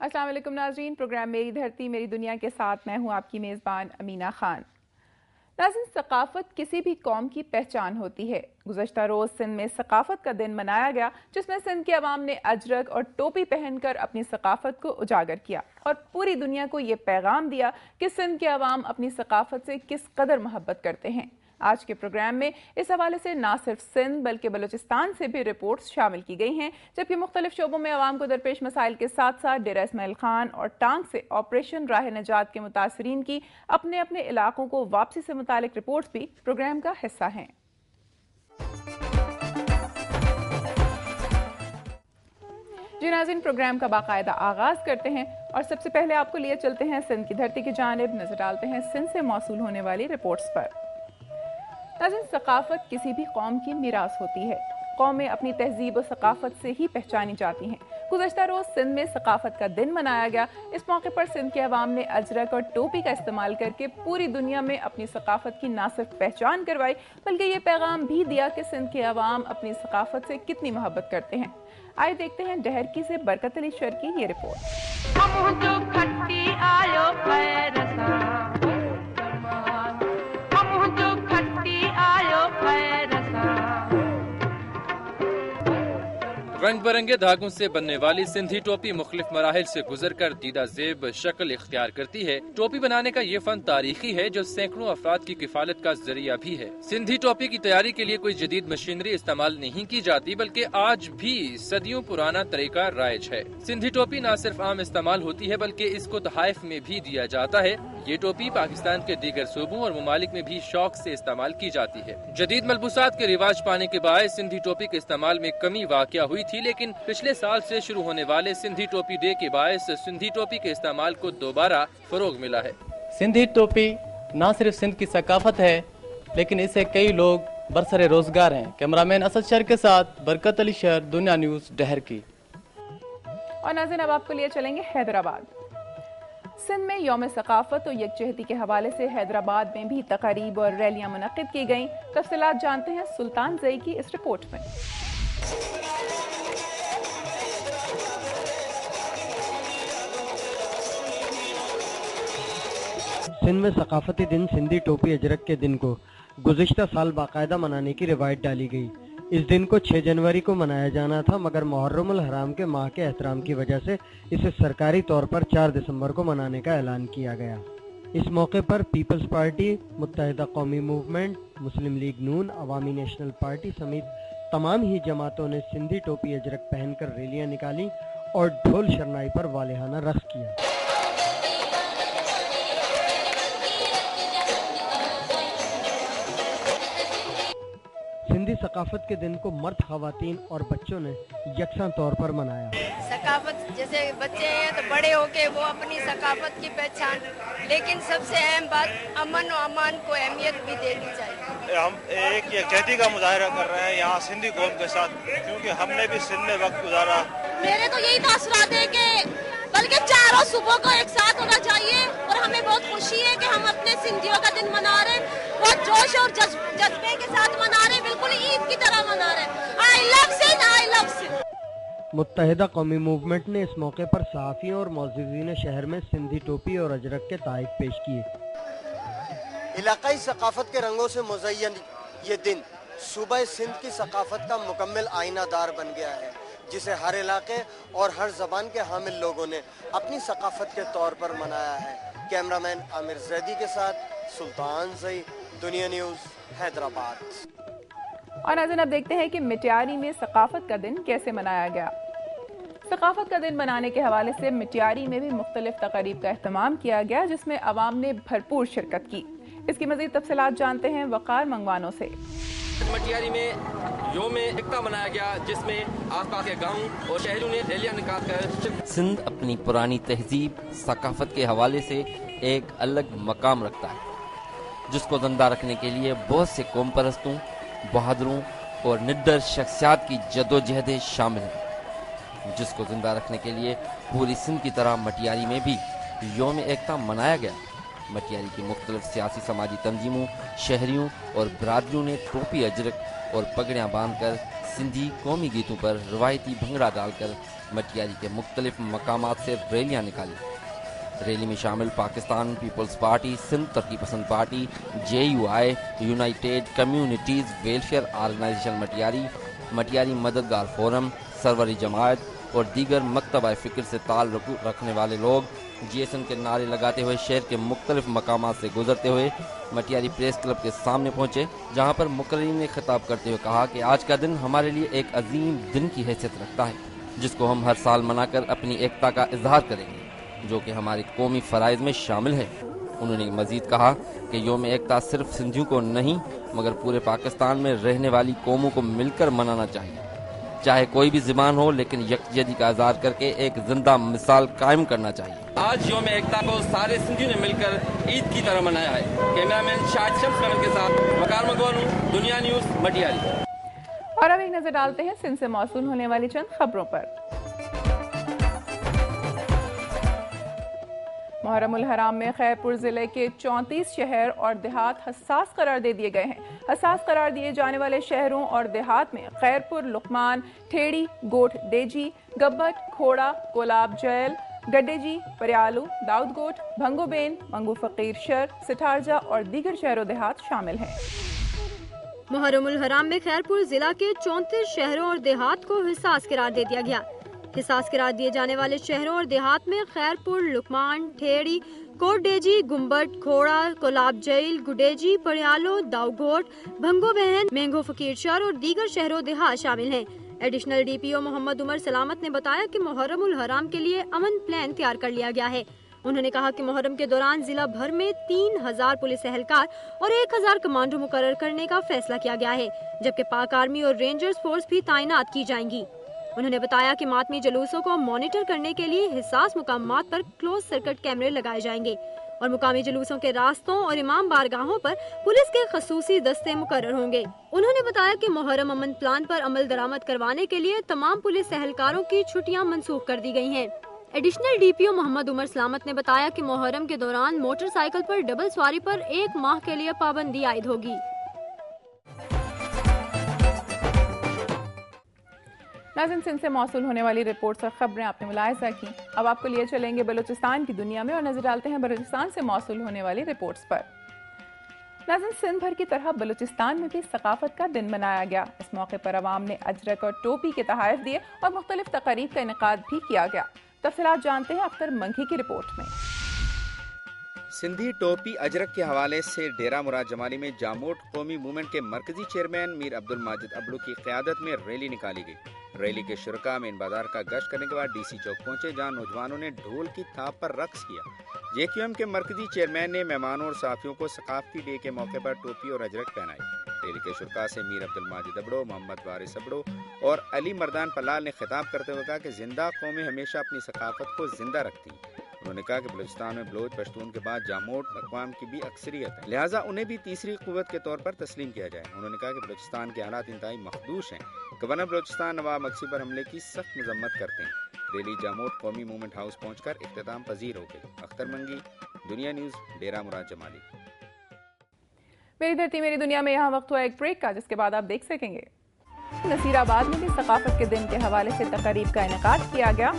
अस्सलाम वालेकुम नाज़रीन, प्रोग्राम मेरी धरती मेरी दुनिया के साथ मैं हूँ आपकी मेज़बान अमीना खान। नाज़रीन, सकाफ़त किसी भी कौम की पहचान होती है। गुज़श्ता रोज़ सिंध में सकाफ़त का दिन मनाया गया, जिसमें सिंध के अवाम ने अजरक और टोपी पहनकर अपनी सकाफ़त को उजागर किया और पूरी दुनिया को ये पैगाम दिया कि सिंध के अवाम अपनी सकाफ़त से किस कदर मोहब्बत करते हैं। आज के प्रोग्राम में इस हवाले से ना सिर्फ सिंध बल्कि बलूचिस्तान से भी रिपोर्ट्स शामिल की गई हैं, जबकि मुख्तलिफ शोबों में आवाम को दरपेश मसाइल के साथ साथ डेरा इस्माइल खान और टांग से ऑपरेशन राह निजात के मुतासरीन की अपने अपने इलाकों को वापसी से मुतालिक रिपोर्ट्स भी प्रोग्राम का हिस्सा हैं। जी नाज़रीन, प्रोग्राम का बाकायदा आगाज करते हैं और सबसे पहले आपको लिए चलते हैं सिंध की धरती की जानिब, नजर डालते हैं सिंध से मौसूल होने वाली रिपोर्ट्स पर। नाज़रीन, सकाफ़त किसी भी कौम की मीरास होती है। कौमें अपनी तहजीब और सकाफ़त से ही पहचानी जाती हैं। गुज़श्ता रोज़ सिंध में सकाफ़त का दिन मनाया गया। इस मौके पर सिंध के अवाम ने अजरक और टोपी का इस्तेमाल करके पूरी दुनिया में अपनी सकाफ़त की ना सिर्फ पहचान करवाई बल्कि ये पैगाम भी दिया कि सिंध के अवाम अपनी सकाफ़त से कितनी मोहब्बत करते हैं। आइए देखते हैं डहरकी से बरकत अली शर की ये रिपोर्ट। रंग बिरंगे धागों से बनने वाली सिंधी टोपी मुख्तलिफ मराहिल से गुजर कर दीदा ज़ेब शक्ल इख्तियार करती है। टोपी बनाने का ये फन तारीखी है जो सैकड़ों अफराद की किफालत का जरिया भी है। सिंधी टोपी की तैयारी के लिए कोई जदीद मशीनरी इस्तेमाल नहीं की जाती, बल्कि आज भी सदियों पुराना तरीका राइज है। सिंधी टोपी न सिर्फ आम इस्तेमाल होती है बल्कि इसको तोहफे में भी दिया जाता है। ये टोपी पाकिस्तान के दीगर सूबों और ममालिक में भी शौक से इस्तेमाल की जाती है। जदीद मलबूसात के रिवाज पाने के बाद सिंधी टोपी के इस्तेमाल में कमी वाक़या हुई थी, लेकिन पिछले साल से शुरू होने वाले सिंधी टोपी डे के बायस सिंधी टोपी के इस्तेमाल को दोबारा फरोग मिला है। सिंधी टोपी न सिर्फ सिंध की सकाफत है, लेकिन इससे कई लोग बरसरे रोजगार हैं। कैमरामैन असद शर के साथ बरकत अली शर, दुनिया न्यूज, डहरकी। और नाज़रीन, अब आपको लिए चलेंगे हैदराबाद। सिंध में यौम सकाफत और यकजहती के हवाले से हैदराबाद में भी तकारीब और रैलियां मुनक्किद की गईं। तफसीलात जानते हैं सुल्तान जई की इस रिपोर्ट में। सिंध में सकाफती दिन सिंधी टोपी अजरक के दिन को गुज़िश्ता साल बाकायदा मनाने की रिवायत डाली गई। इस दिन को 6 जनवरी को मनाया जाना था, मगर मुहर्रमुल हराम के माह के एहतराम की वजह से इसे सरकारी तौर पर 4 दिसंबर को मनाने का ऐलान किया गया। इस मौके पर पीपल्स पार्टी, मुत्तहिदा कौमी मूवमेंट, मुस्लिम लीग नून, अवामी नेशनल पार्टी समेत तमाम ही जमातों ने सिंधी टोपी अजरक पहनकर रैलियां निकाली और ढोल शरनाई पर वालिहाना रक्स किया। सिंधी सकाफत के दिन को मर्द, खवातीन और बच्चों ने यकसा तौर पर मनाया। सकाफत जैसे बच्चे हैं तो बड़े होके वो अपनी सकाफत की पहचान, लेकिन सबसे अहम बात अमन और अमान को अहमियत भी देनी चाहिए। हम एक यकजहती का मुजाहरा कर रहे हैं यहाँ सिंधी कौम के साथ, क्योंकि हमने भी सिंध में वक्त गुजारा। मेरे तो यही तासुरात है कि बल्कि चारों सूबों को एक साथ होना चाहिए और हमें बहुत खुशी है कि हम अपने सिंधियों का दिन मना रहे हैं, बहुत जोश और जज्बे के साथ मना रहे हैं, बिल्कुल ईद की तरह मना रहे हैं। I love Sindh, I love Sindh. Muttahida Qaumi movement ने इस मौके पर सहाफ़ियों और मौज़ूज़ीन शहर में सिंधी टोपी और अजरक के तोहफ़े पेश किए। इलाकाई सकाफत के रंगों से मुज़य्यन ये दिन सूबा सिंध की सकाफत का मुकम्मल आईनादार बन गया है, जिसे हर इलाके और हर ज़बान के हामिल लोगों ने अपनी सकाफत के तौर पर मनाया है। कैमरामैन आमिर जैदी के साथ सुल्तान जई, दुनिया न्यूज़, हैदराबाद। और नाज़रीन, अब देखते हैं कि मिट्यारी में सकाफत का दिन कैसे मनाया गया। सकाफत का दिन मनाने के हवाले से मिट्यारी में भी मुख्तलिफ तकारीब का एहतमाम किया गया, जिसमें अवाम ने भरपूर शिरकत की। इसकी मज़ीद तफसीलात जानते हैं वक़ार मंगवानों से। मिट्यारी में योम एकता मनाया गया, जिसमें आसपास के गांव और शहरों ने रैलियां निकालकर। सिंध अपनी पुरानी तहजीब, सकाफत के हवाले से एक अलग मकाम रखता है, जिसको जिंदा रखने के लिए बहुत से कौम परस्तों, बहादुरों और निडर शख्सियात की जदोजहदें शामिल हैं। जिसको जिंदा रखने के लिए पूरी सिंध की तरह मटियारी में भी योम एकता मनाया गया। मटियारी की मुख्तलिफ सियासी समाजी तंजीमों, शहरियों और बरादरियों ने टोपी, अजरक और पगड़ियाँ बांधकर सिंधी कौमी गीतों पर रवायती भंगड़ा डालकर मटियारी के मुख्तलिफ मकामात से रैलियां निकाली। रैली में शामिल Pakistan peoples party, Sindh Taraqqi Pasand party, JUI, united communities welfare organization Matiari, Matiari Madadgar forum, Sarwari जमात और दीगर मकतबा फ़िक्र से ताल्लुक़ रखने वाले लोग GSN के नारे लगाते हुए शहर के मुख्तलिफ मकामात से गुजरते हुए मटियारी प्रेस क्लब के सामने पहुंचे, जहां पर मुकर्रीन ने खिताब करते हुए कहा कि आज का दिन हमारे लिए एक अजीम दिन की हैसियत रखता है, जिसको हम हर साल मनाकर अपनी एकता का इजहार करेंगे, जो कि हमारे कौमी फ़राइज़ में शामिल है। उन्होंने मजीद कहा कि योम एकता सिर्फ सिंधियों को नहीं मगर पूरे पाकिस्तान में रहने वाली कौमों को मिलकर मनाना चाहिए, चाहे कोई भी ज़बान हो, लेकिन यकजहती का इज़हार करके एक जिंदा मिसाल कायम करना चाहिए। आज योम एकता को सारे सिंधियों ने मिलकर ईद की तरह मनाया है। कैमरामैन शाहिद शम्स के साथ वकार मगवानू, दुनिया न्यूज़, मटियारी। और अब एक नजर डालते हैं सिंध से मौसूल होने वाली चंद खबरों पर। मुहर्रम उल हराम में खैरपुर जिले के 34 शहर और देहात हसास करार दे दिए गए हैं। हसास करार दिए जाने वाले शहरों और देहात में खैरपुर, लुकमान, ठेड़ी, गोठ डेजी, गब्बट, खोड़ा, कोलाब जैल, गड्डेजी, परियालू, दाऊदगोट, भंगोबेन, मंगू फकीर शर, सिठारजा और दीगर शहरों देहात शामिल हैं। मुहर्रम उल हराम में खैरपुर जिला के 34 शहरों और देहात को हिसास करार दे दिया गया। हिसास करार दिए जाने वाले शहरों और देहात में खैरपुर, लुकमान, ठेड़ी, कोटडेजी, गुम्बट, खोड़ा, कोलाब जैल, गुडेजी, परियालो, दाऊगोट, भंगो बहन, मेंगो फकीर शर और दीगर शहरों देहात शामिल हैं। एडिशनल DPO मोहम्मद उमर सलामत ने बताया कि मुहर्रम उल हराम के लिए अमन प्लान तैयार कर लिया गया है। उन्होंने कहा कि मुहर्रम के दौरान जिला भर में 3000 पुलिस एहलकार और 1000 कमांडो मुकर्रर करने का फैसला किया गया है, जबकि पाक आर्मी और रेंजर्स फोर्स भी तैनात की जाएंगी। उन्होंने बताया कि मातमी जुलूसों को मॉनिटर करने के लिए हिसास मुकामात पर क्लोज सर्किट कैमरे लगाए जाएंगे और मुकामी जुलूसों के रास्तों और इमाम बारगाहों पर पुलिस के खसूसी दस्ते मुकर्रर होंगे। उन्होंने बताया कि मुहर्रम अमन प्लान पर अमल दरामद करवाने के लिए तमाम पुलिस एहलकारों की छुट्टियां मंसूख कर दी गई हैं। एडिशनल DPO मोहम्मद उमर सलामत ने बताया कि मुहर्रम के दौरान मोटरसाइकिल पर डबल सवारी पर 1 माह के लिए पाबंदी आयद होगी। नाज़रीन, सिंध से मौसूल होने वाली रिपोर्ट्स और खबरें आपने मुलाहिजा की। अब आपको लिए चलेंगे बलूचिस्तान की दुनिया में और नजर डालते हैं बलूचिस्तान से मौसूल होने वाली रिपोर्ट्स पर। नाज़रीन, सिंध भर की तरह बलूचिस्तान में भी सकाफत का दिन मनाया गया। इस मौके पर अवाम ने अजरक और टोपी के तोहफ़े दिए और मुख्तलिफ तक़रीब का इनेकाद भी किया गया। तफसीलात जानते हैं अख्तर मंघी की रिपोर्ट में। सिंधी टोपी अजरक के हवाले से डेरा मुराद जमाली में जामोट कौमी मूवमेंट के मरकजी चेयरमैन मीर अब्दुल माजिद अबड़ू की क़यादत में रैली निकाली गई। रैली के शुरका में इन बाजार का गश्त करने के बाद DC चौक पहुंचे, जहां नौजवानों ने ढोल की थाप पर रक्स किया। JQM के मरकजी चेयरमैन ने मेहमानों और साथियों को सकाफती डे के मौके पर टोपी और अजरक पहनाई। रैली के शुरका से मीर अब्दुल माजिद अबड़ो, मोहम्मद वारिस अबड़ो और अली मर्दान पलाल ने खिताब करते हुए कहा कि जिंदा कौमें हमेशा अपनी सकाफत को जिंदा रखती हैं। उन्होंने कहा कि बलूचिस्तान में बलोच पश्तून के बाद जामोट अक़वाम की भी अक्सरियत है, लिहाजा उन्हें भी तीसरी क़ुव्वत के तौर पर तस्लीम किया जाए। उन्होंने कहा कि बलूचिस्तान के हालात इंतहाई मखदूश हैं। गवर्नर बलूचिस्तान नवाब मक्सी पर हमले की सख्त मजम्मत करते हैं। रैली जामोट कौमी मूवमेंट हाउस पहुंचकर इख्तिताम पजीर हो गई। अख्तर मंगी, दुनिया न्यूज़, डेरा मुराद जमाली। मेरी धरती मेरी दुनिया में यहाँ वक्त हुआ एक ब्रेक का, जिसके बाद आप देख सकेंगे नसीराबाद में भी सकाफत के दिन के हवाले से तकरीब का इनेकाद किया गया।